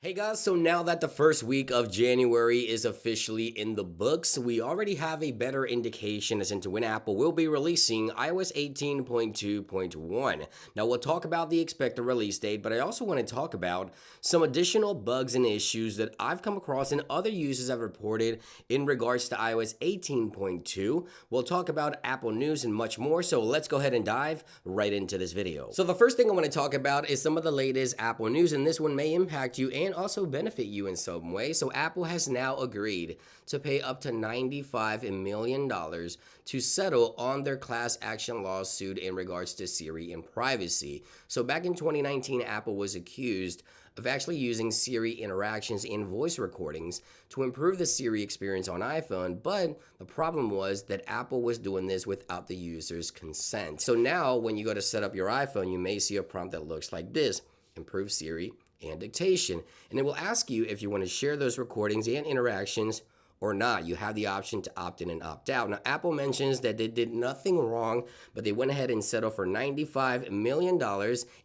Hey guys, so now that the first week of January is officially in the books, we already have a better indication as into when Apple will be releasing iOS 18.2.1. Now we'll talk about the expected release date, but I also want to talk about some additional bugs and issues that I've come across and other users have reported in regards to iOS 18.2. We'll talk about Apple news and much more, so let's go ahead and dive right into this video. So the first thing I want to talk about is some of the latest Apple news, and this one may impact you and also benefit you in some way. So Apple has now agreed to pay up to $95 million to settle on their class action lawsuit in regards to Siri and privacy. So back in 2019, Apple was accused of actually using Siri interactions in voice recordings to improve the Siri experience on iPhone, but the problem was that Apple was doing this without the user's consent. So now when you go to set up your iPhone, you may see a prompt that looks like this: improve Siri and dictation, and it will ask you if you want to share those recordings and interactions or not. You have the option to opt in and opt out. Now, Apple mentions that they did nothing wrong, but they went ahead and settled for $95 million,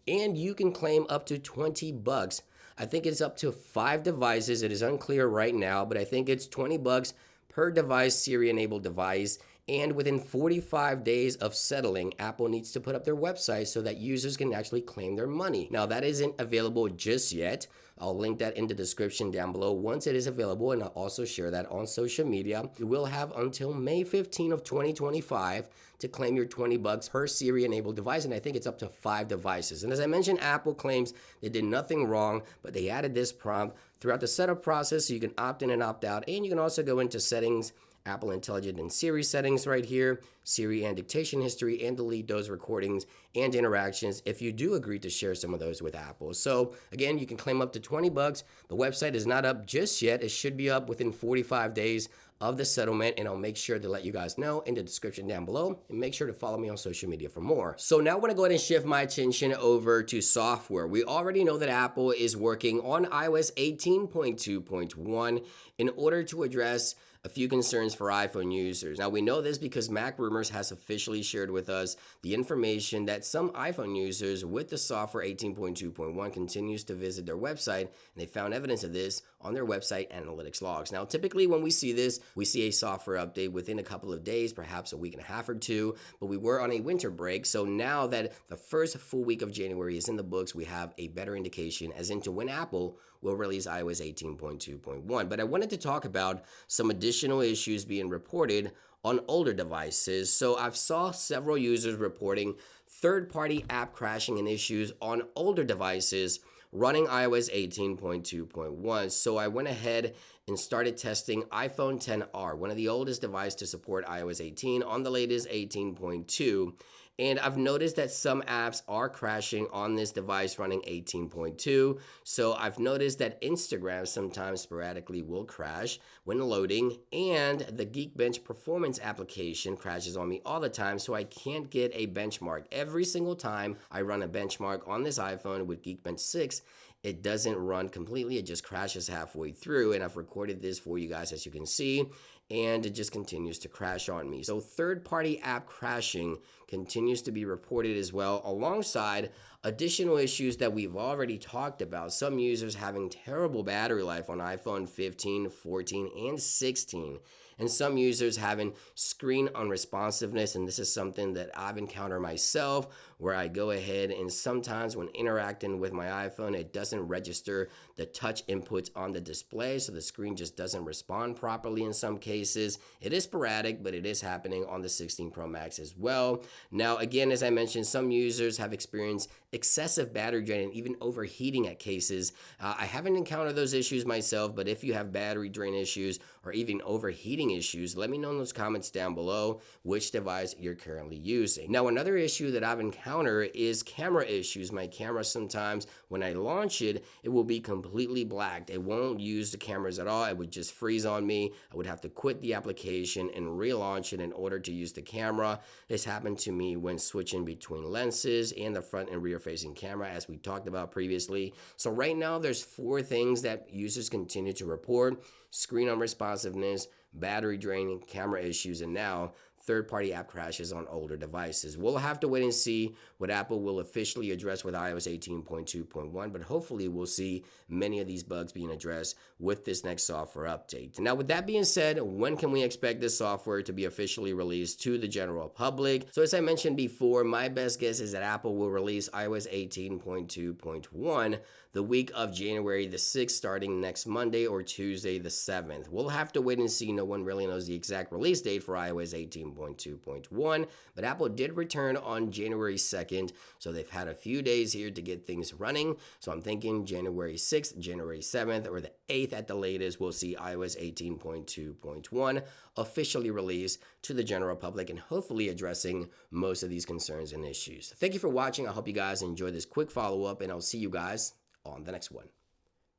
and you can claim up to $20. I think it's up to 5 devices. It is unclear right now, but I think it's $20 per device, Siri-enabled device. And within 45 days of settling, Apple needs to put up their website so that users can actually claim their money. Now, that isn't available just yet. I'll link that in the description down below once it is available, and I'll also share that on social media. You will have until May 15 of 2025 to claim your $20 per Siri-enabled device, and I think it's up to 5 devices. And as I mentioned, Apple claims they did nothing wrong, but they added this prompt throughout the setup process so you can opt in and opt out, and you can also go into settings, Apple Intelligent and Siri settings right here, Siri and dictation history, and delete those recordings and interactions if you do agree to share some of those with Apple. So again, you can claim up to $20. The website is not up just yet. It should be up within 45 days of the settlement, and I'll make sure to let you guys know in the description down below, and make sure to follow me on social media for more. So now I want to go ahead and shift my attention over to software. We already know that Apple is working on iOS 18.2.1 in order to address a few concerns for iPhone users. Now, we know this because Mac Rumors has officially shared with us the information that some iPhone users with the software 18.2.1 continues to visit their website, and they found evidence of this on their website analytics logs. Now, typically when we see this, we see a software update within a couple of days, perhaps a week and a half or two, but we were on a winter break. So now that the first full week of January is in the books, we have a better indication as into when Apple will release iOS 18.2.1. But I wanted to talk about some additional issues being reported on older devices. So I've saw several users reporting third-party app crashing and issues on older devices running iOS 18.2.1. So I went ahead and started testing iPhone XR, one of the oldest devices to support iOS 18 on the latest 18.2. And I've noticed that some apps are crashing on this device running 18.2. So I've noticed that Instagram sometimes sporadically will crash when loading, and the Geekbench performance application crashes on me all the time, so I can't get a benchmark. Every single time I run a benchmark on this iPhone with Geekbench 6, it doesn't run completely. It just crashes halfway through, and I've recorded this for you guys, as you can see, and it just continues to crash on me. So third-party app crashing continues to be reported as well, alongside additional issues that we've already talked about. Some users having terrible battery life on iPhone 15, 14, and 16. And some users having screen unresponsiveness, and this is something that I've encountered myself, where I go ahead and sometimes when interacting with my iPhone, it doesn't register the touch inputs on the display, so the screen just doesn't respond properly in some cases. It is sporadic, but it is happening on the 16 Pro Max as well. Now, again, as I mentioned, some users have experienced excessive battery drain and even overheating at cases. I haven't encountered those issues myself, but if you have battery drain issues or even overheating issues, let me know in those comments down below which device you're currently using. Now, another issue that I've encountered is camera issues. My camera sometimes, when I launch it, it will be completely blacked. It won't use the cameras at all. It would just freeze on me. I would have to quit the application and relaunch it in order to use the camera. This happened to me when switching between lenses and the front and rear facing camera, as we talked about previously. So right now, there's 4 things that users continue to report: screen unresponsiveness, battery draining, camera issues, and now third-party app crashes on older devices. We'll have to wait and see what Apple will officially address with iOS 18.2.1, but hopefully we'll see many of these bugs being addressed with this next software update. Now, with that being said, when can we expect this software to be officially released to the general public? So as I mentioned before, my best guess is that Apple will release iOS 18.2.1 the week of January the 6th, starting next Monday or Tuesday the 7th. We'll have to wait and see. No one really knows the exact release date for iOS 18.2.1, but Apple did return on January 2nd, so they've had a few days here to get things running. So I'm thinking January 6th, January 7th, or the 8th at the latest, we'll see iOS 18.2.1 officially released to the general public and hopefully addressing most of these concerns and issues. Thank you for watching. I hope you guys enjoyed this quick follow-up, and I'll see you guys on the next one.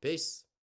Peace.